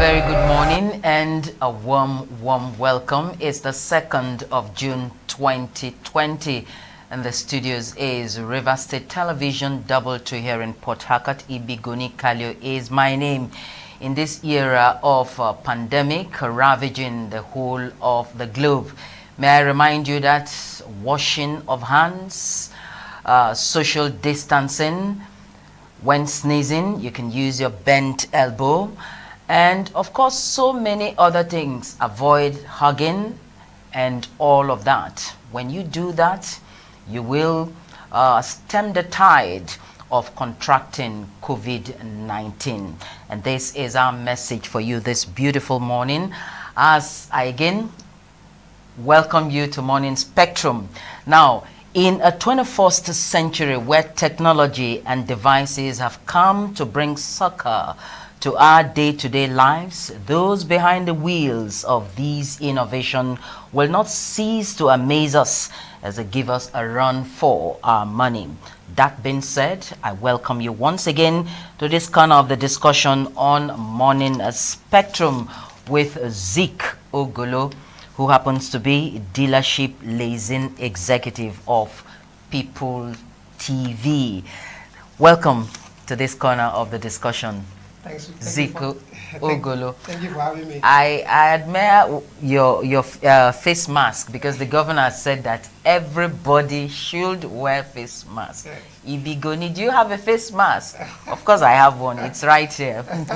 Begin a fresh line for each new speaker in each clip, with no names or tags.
very good morning and a warm welcome. It's the 2nd of June 2020 and the studios is River State Television, double to here in Port Harcourt. Ibigoni Kalio is my name. In this era of pandemic ravaging the whole of the globe, may I remind you that washing of hands, social distancing, when sneezing, you can use your bent elbow. And of course, so many other things. Avoid hugging and all of that. When you do that, you will stem the tide of contracting COVID-19. And this is our message for you this beautiful morning, as I again welcome you to Morning Spectrum. Now, in a 21st century where technology and devices have come to bring succor to our day-to-day lives, those behind the wheels of these innovations will not cease to amaze us as they give us a run for our money. That being said, I welcome you once again to this corner of the discussion on Morning Spectrum with Zeke Ogolo, who happens to be dealership liaison executive of Pipul TV. Welcome to this corner of the discussion.
Thanks.
Zeke Ogolo.
Thank you for having me.
I admire your face mask, because the governor said that everybody should wear face mask.
Yes.
Ibigoni, do you have a face mask? Of course I have one. It's right here.
Thank you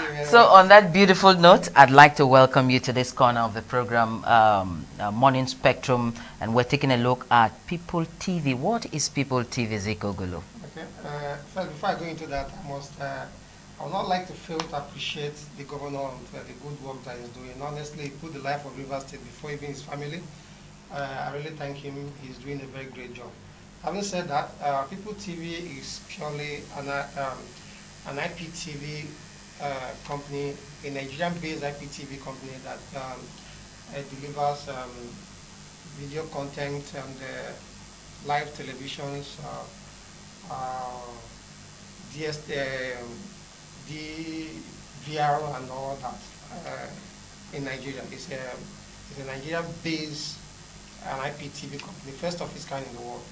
very
So
much.
on that beautiful note, I'd like to welcome you to this corner of the program, Morning Spectrum, and we're taking a look at Pipul TV. What is Pipul TV, Zeke Ogolo?
Okay. First, before I go into that, I would not like to fail to appreciate the governor and the good work that he's doing. Honestly, he put the life of River State before even his family. I really thank him. He's doing a very great job. Having said that, Pipul TV is purely an IPTV company, a Nigerian-based IPTV company that delivers video content and live televisions, DVR and all that in Nigeria. It's a Nigerian-based an IPTV company, first of its kind in the world.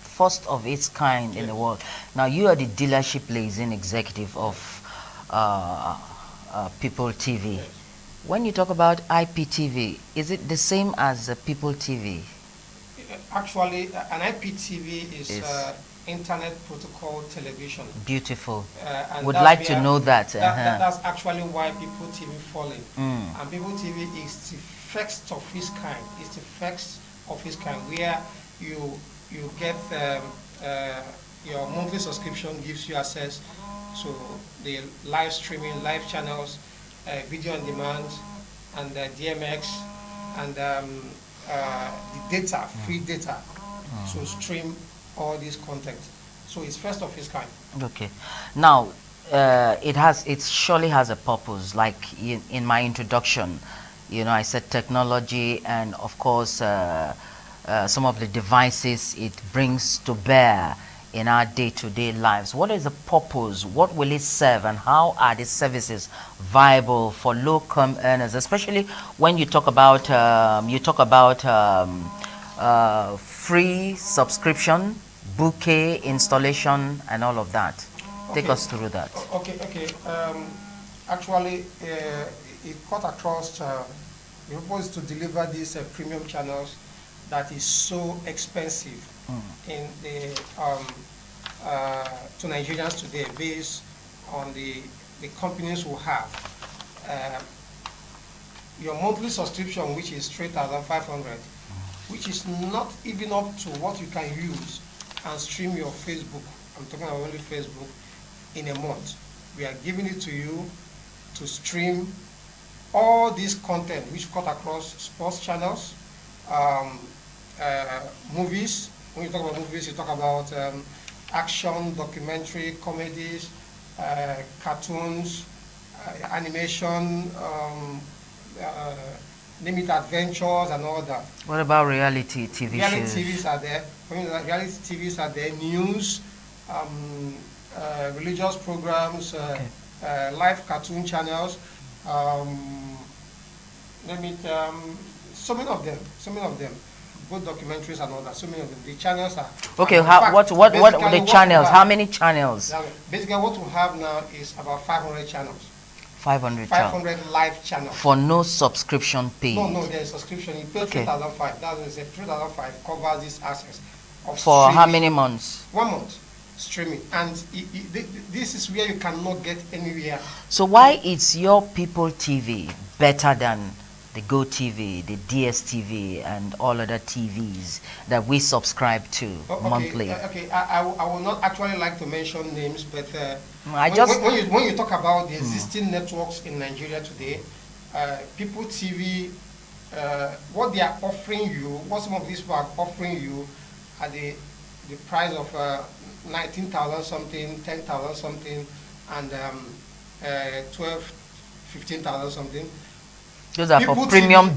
First of its kind in the world. Now, you are the dealership liaison executive of Pipul TV.
Yes.
When you talk about IPTV, is it the same as Pipul TV?
Actually, an IPTV is Internet Protocol Television.
Beautiful.
And
Would
that's
like to
where-
know that.
That's actually why Pipul TV falling.
Mm.
And Pipul TV is the first of its kind. It's the first of its kind where you get your monthly subscription gives you access to the live streaming, live channels, video on demand, and DMX, and the data, free data, to stream all this content. So it's first of its kind.
Okay. Now, it surely has a purpose. Like in my introduction, I said technology and of course some of the devices it brings to bear in our day-to-day lives. What is the purpose? What will it serve? And how are the services viable for low-income earners? Especially when you talk about free subscription, bouquet installation, and all of that. Take us through that.
Okay. Actually, it cut across the purpose to deliver these premium channels that is so expensive in the to Nigerians today, based on the companies who have your monthly subscription, which is 3,500, which is not even up to what you can use and stream your Facebook. I'm talking about only Facebook in a month. We are giving it to you to stream all this content, which cut across sports channels, movies. When you talk about movies, you talk about action, documentary, comedies, cartoons, animation, name it, adventures and all that.
What about reality TV
Reality
shows?
TVs are there. Reality TVs are there. News, religious programs, live cartoon channels. So many of them, both documentaries and all that. So many of them. The channels are
okay. What the channels? How many channels?
Basically, what we have now is about 500 channels.
500
live channels.
For no subscription pay.
No, there is subscription. You pay 3,500. That is 3,500 covers this access.
For streaming. How many months?
1 month streaming, and this is where you cannot get anywhere.
So why is your Pipul TV better than the Go TV, the DSTV, and all other TVs that we subscribe to monthly?
Okay, I will not actually like to mention names, but when you talk about the existing networks in Nigeria today, Pipul TV, what they are offering you, what some of these people are offering you, at the price of 19,000 something, 10,000 something, and 12, 15,000 something.
Those are for premium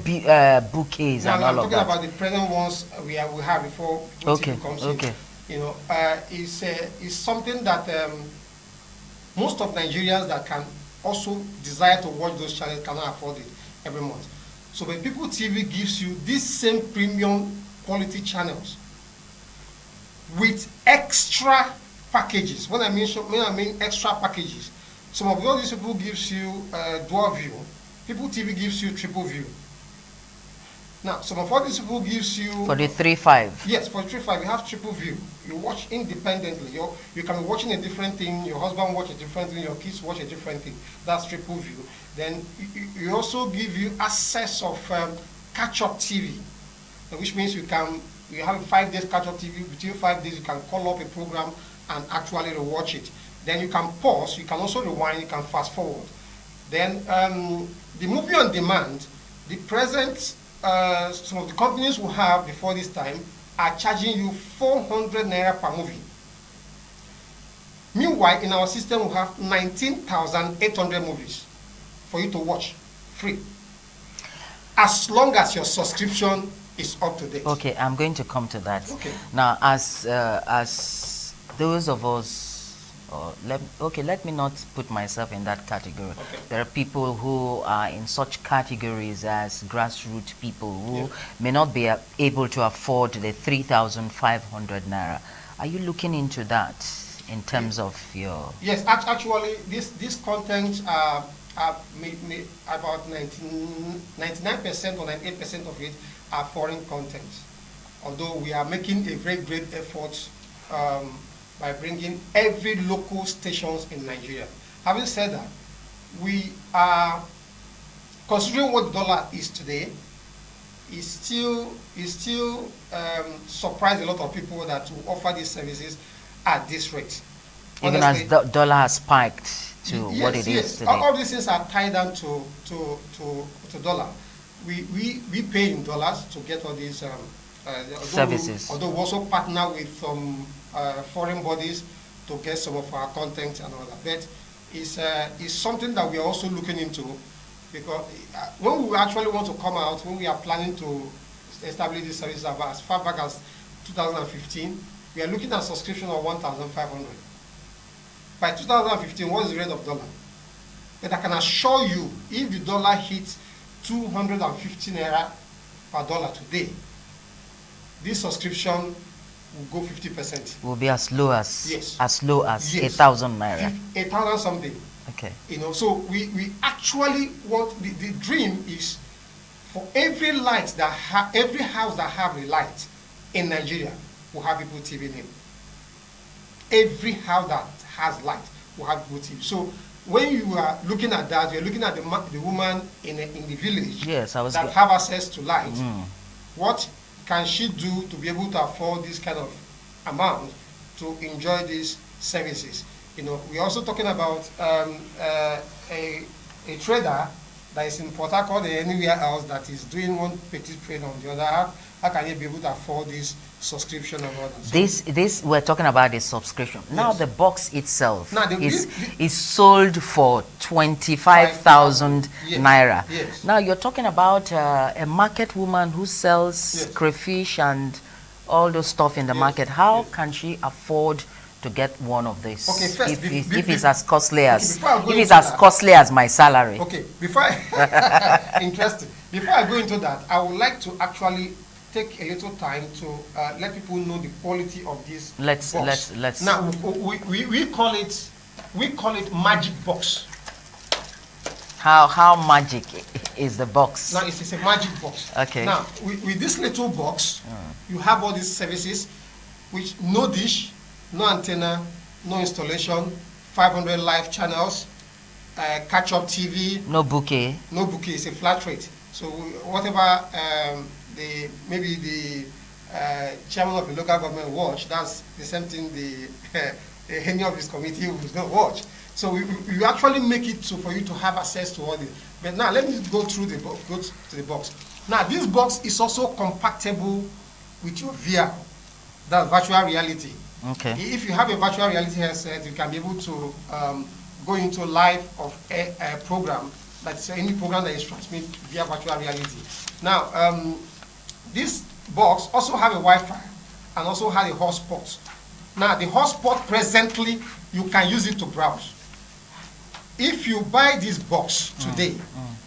bouquets and all of that.
I'm talking about the present ones we have before TV comes in. You know, is something that most of Nigerians that can also desire to watch those channels cannot afford it every month. So when Pipul TV gives you these same premium quality channels with extra packages. When I mean extra packages, some of those people gives you dual view. Pipul TV gives you triple view. Now, some of all these people gives you
for the 3.5.
Yes, for the 3.5 you have triple view. You watch independently. You can be watching a different thing. Your husband watch a different thing. Your kids watch a different thing. That's triple view. Then you also give you access of catch-up TV, which means you have 5 days catch-up TV. Between 5 days, you can call up a program and actually rewatch it. Then you can pause. You can also rewind. You can fast forward. Then the movie on demand, the present, some of the companies we have before this time are charging you 400 naira per movie. Meanwhile, in our system, we have 19,800 movies for you to watch free, as long as your subscription is up to date.
Okay, I'm going to come to that.
Okay.
Now, as those of us, let me not put myself in that category.
Okay.
There are people who are in such categories as grassroots people who may not be able to afford the 3,500 naira. Are you looking into that in terms of your?
Yes, actually, this content about 99% or 98% of it are foreign content. Although we are making a very great effort by bringing every local stations in Nigeria. Having said that, we are considering what the dollar is today. Is still surprised a lot of people that will offer these services at this rate.
Even honestly, as the dollar has spiked to what it is today.
All these things are tied down to dollar. We pay in dollars to get all these
services.
Although we also partner with some foreign bodies to get some of our content and all that. But it's something that we are also looking into, because when we actually want to come out, when we are planning to establish this service as far back as 2015, we are looking at subscription of 1,500. By 2015, what is the rate of dollar? But I can assure you, if the dollar hits 250 naira per dollar today, this subscription will go 50%.
Will be as low as 8,000 naira.
8,000 something.
Okay.
You know, so we actually want the dream is for every light that every house that have a light in Nigeria will have Pipul TV name. Every house that has light will have Pipul TV. So when you are looking at that, you're looking at the woman in the village that have access to light. What can she do to be able to afford this kind of amount to enjoy these services? You know, we're also talking about a trader that is in Port Harcourt or anywhere else that is doing one petty trade on the other. How can you be able to afford this subscription and all that?
This we're talking about the subscription. Now the box itself is sold for 25,000 naira.
Yes.
Now you're talking about a market woman who sells crayfish and all those stuff in the market. How can she afford to get one of these?
Okay, first,
if it's as costly as
costly
as my salary.
Okay, interesting. Before I go into that, I would like to actually take a little time to let people know the quality of this box.
Let's.
Now we call it magic box.
How magic is the box?
Now it's a magic box.
Okay.
Now with this little box, you have all these services, which no dish, no antenna, no installation, 500 live channels, catch-up TV.
No bouquet.
No bouquet. It's a flat rate. So whatever maybe the chairman of the local government watch, that's the same thing any of his committee will not watch. So we actually make it so for you to have access to all this. But now let me go through the box. Go to the box. Now this box is also compatible with your VR, that's virtual reality.
Okay.
If you have a virtual reality headset, you can be able to go into live of a program. That's any program that is transmitted via virtual reality. Now, this box also have a Wi-Fi and also has a hotspot. Now, the hotspot presently, you can use it to browse. If you buy this box today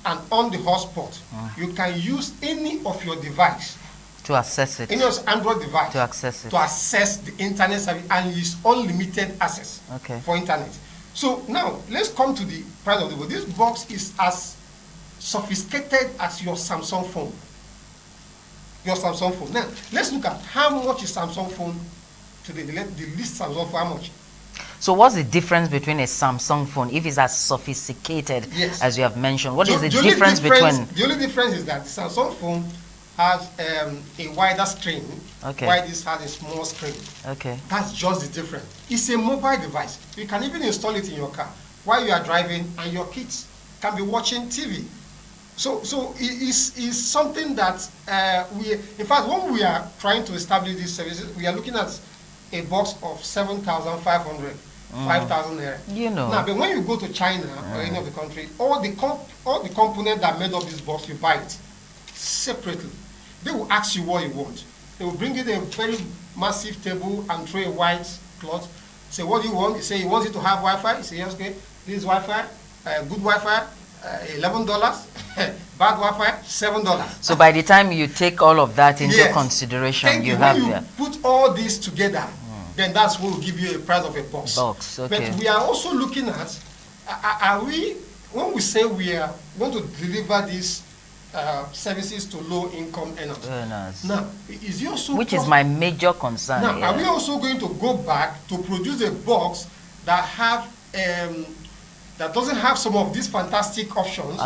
and on the hotspot, you can use any of your device
to access it.
Any of Android device
to access it.
To access the internet service, and use unlimited access for internet. So now let's come to the price of the box. This box is as sophisticated as your Samsung phone. Your Samsung phone. Now let's look at how much is Samsung phone today. The least Samsung phone, how much?
So what's the difference between a Samsung phone, if it's as sophisticated as you have mentioned? What is the difference between?
The only difference is that the Samsung phone has a wider screen, while this has a small screen. Okay. That's just the difference. It's a mobile device. You can even install it in your car while you are driving, and your kids can be watching TV. So it's something that in fact, when we are trying to establish these services, we are looking at a box of 7,500, 5,000 naira. You know. Now, but when you go to China or any of the country, all the components that made up this box, you buy it separately. They will ask you what you want. They will bring you a very massive table and throw a white cloth. Say, what do you want? You say, you want it to have Wi-Fi? You say, yes, okay. This is Wi-Fi, good Wi-Fi, $11. Bad Wi-Fi, $7.
So by the time you take all of that into consideration,
when you put all this together, then that's what will give you a price of a box. Okay. But we are also looking at, when we say we are going to deliver these services to low-income earners. Now, is it also
which is my major concern.
Now, are we also going to go back to produce a box that have that doesn't have some of these fantastic options?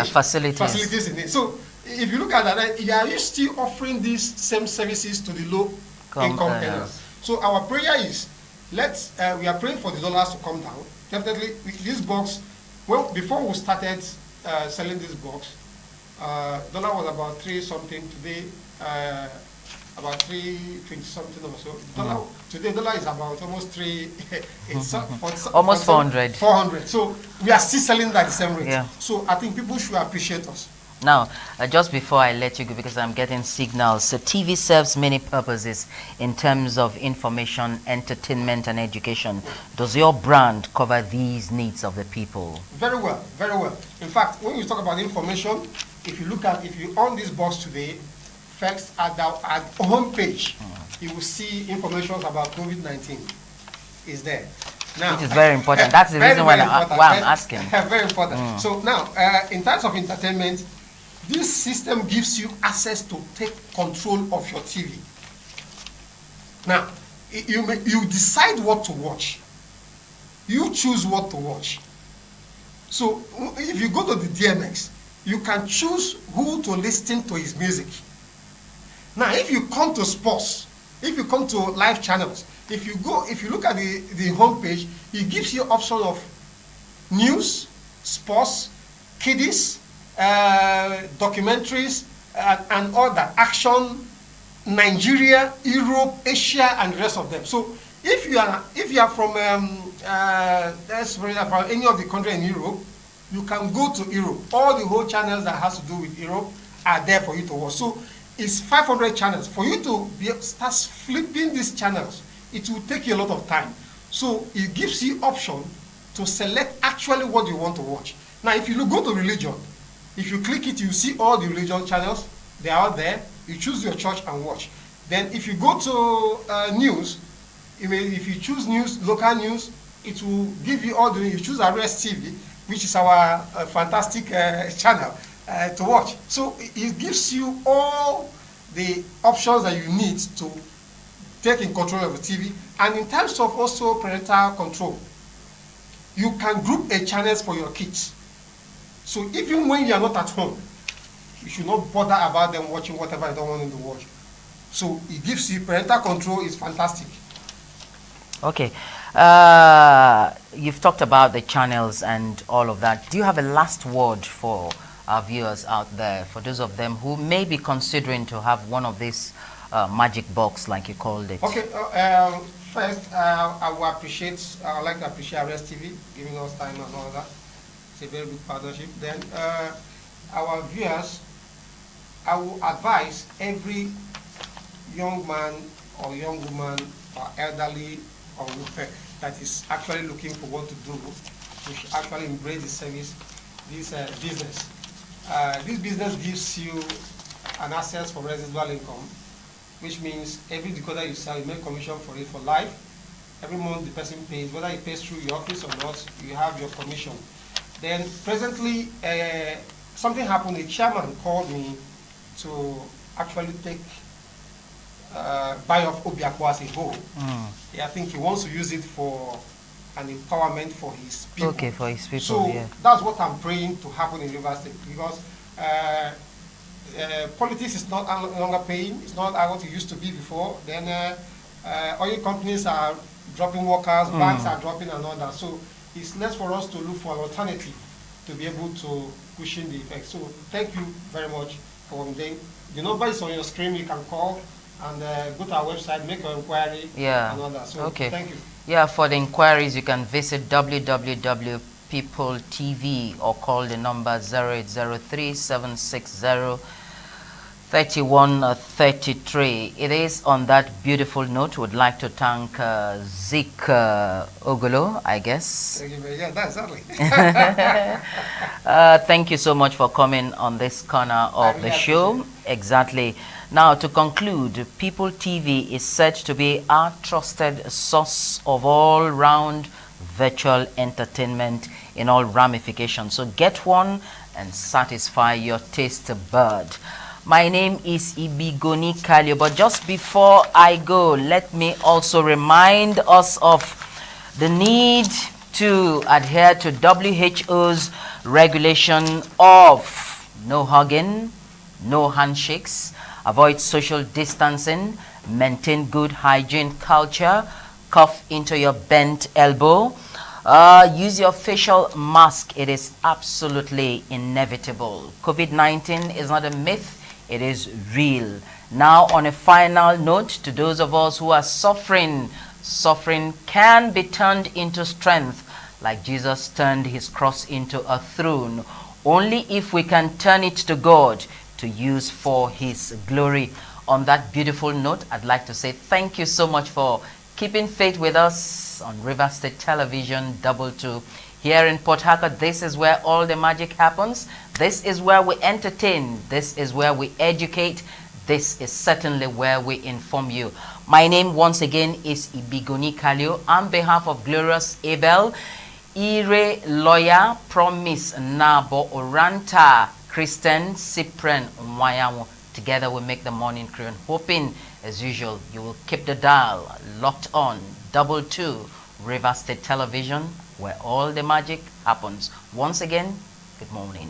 Facilities in it. So, if you look at that, are you still offering these same services to the low-income earners? So, our prayer is, we are praying for the dollars to come down. Definitely, this box. Well, before we started selling this box, dollar was about 3 something. Today, about 3.20 something or so. Today, dollar is about almost 3. It's
almost 400.
400. So we are still selling at the same rate. Yeah. So I think people should appreciate us.
Now, just before I let you go, because I'm getting signals, so TV serves many purposes in terms of information, entertainment, and education. Does your brand cover these needs of the people? Very well, very well. In fact, when we talk about information, if you own this box today, first at the home page, you will see information about COVID-19 is there. Now, which is very important. That's the reason why I'm asking. Very important. So now, in terms of entertainment, this system gives you access to take control of your TV. Now, you decide what to watch. You choose what to watch. So if you go to the DMX, you can choose who to listen to his music. Now, if you come to sports, if you come to live channels, if you look at the home page, it gives you option of news, sports, kiddies, documentaries, and all that, action, Nigeria, Europe, Asia, and the rest of them. So if you are from from any of the country in Europe, you can go to Europe. All the whole channels that has to do with Europe are there for you to watch. So it's 500 channels. For you to start flipping these channels,
it will take you a lot of time. So it gives you option to select actually what you want to watch. Now, if you go to religion, if you click it, you see all the religion channels. They are out there. You choose your church and watch. Then if you go to news, if you choose news, local news, it will give you all the, you choose RSTV, which is our fantastic channel to watch. So it gives you all the options that you need to take in control of the TV. And in terms of also parental control, you can group a channels for your kids. So even when you are not at home, you should not bother about them watching whatever you don't want them to watch. So it gives you parental control is fantastic.
Okay. You've talked about the channels and all of that. Do you have a last word for our viewers out there, for those of them who may be considering to have one of these magic box, like you called it?
Okay. First, I would like to appreciate RSTV giving us time and all that. It's a very good partnership. Then our viewers, I will advise every young man or young woman or elderly or woman that is actually looking for what to do, we should actually embrace the service, this business. This business gives you an access for residual income, which means every decoder you sell, you make commission for it for life. Every month the person pays, whether he pays through your office or not, you have your commission. Then presently, something happened. A chairman called me to actually take buy off Obiakwa as a whole. I think he wants to use it for an empowerment for his people.
Okay, for his people.
So
yeah.
that's what I'm praying to happen in Rivers State, because politics is not longer paying. It's not what it used to be before. Then oil companies are dropping workers, banks are dropping and all that. So it's less for us to look for an alternative to be able to cushion the effect. So thank you very much for doing. The number is on your screen. You can call and go to our website, make your inquiry, and all that. So
okay.
Thank you.
Yeah, for the inquiries, you can visit www.Pipul TV or call the number 0803-760-3133. It is on that beautiful note, would like to thank Zik Ogolo, I guess.
Thank you very much. Yeah, that's exactly.
Thank you so much for coming on this corner of the show. Exactly. Now, to conclude, Pipul TV is said to be our trusted source of all-round virtual entertainment in all ramifications. So get one and satisfy your taste bud. My name is Ibigoni Kalio, but just before I go, let me also remind us of the need to adhere to WHO's regulation of no hugging, no handshakes, avoid social distancing, maintain good hygiene culture, cough into your bent elbow, use your facial mask. It is absolutely inevitable. COVID-19 is not a myth, it is real. Now, on a final note, to those of us who are suffering, suffering can be turned into strength, like Jesus turned his cross into a throne, only if we can turn it to God to use for his glory. On that beautiful note, I'd like to say thank you so much for keeping faith with us on River State Television 22 here in Port Harcourt. This is where all the magic happens. This is where we entertain. This is where we educate. This is certainly where we inform you. My name once again is Ibigoni Kalio. On behalf of Glorious Abel, Ire Lawyer, Promise Nabo Oranta, Christian Cyprian Mwayamu. Together we make the morning crew, and hoping, as usual, you will keep the dial locked on 22 River State Television, where all the magic happens. Once again, good morning.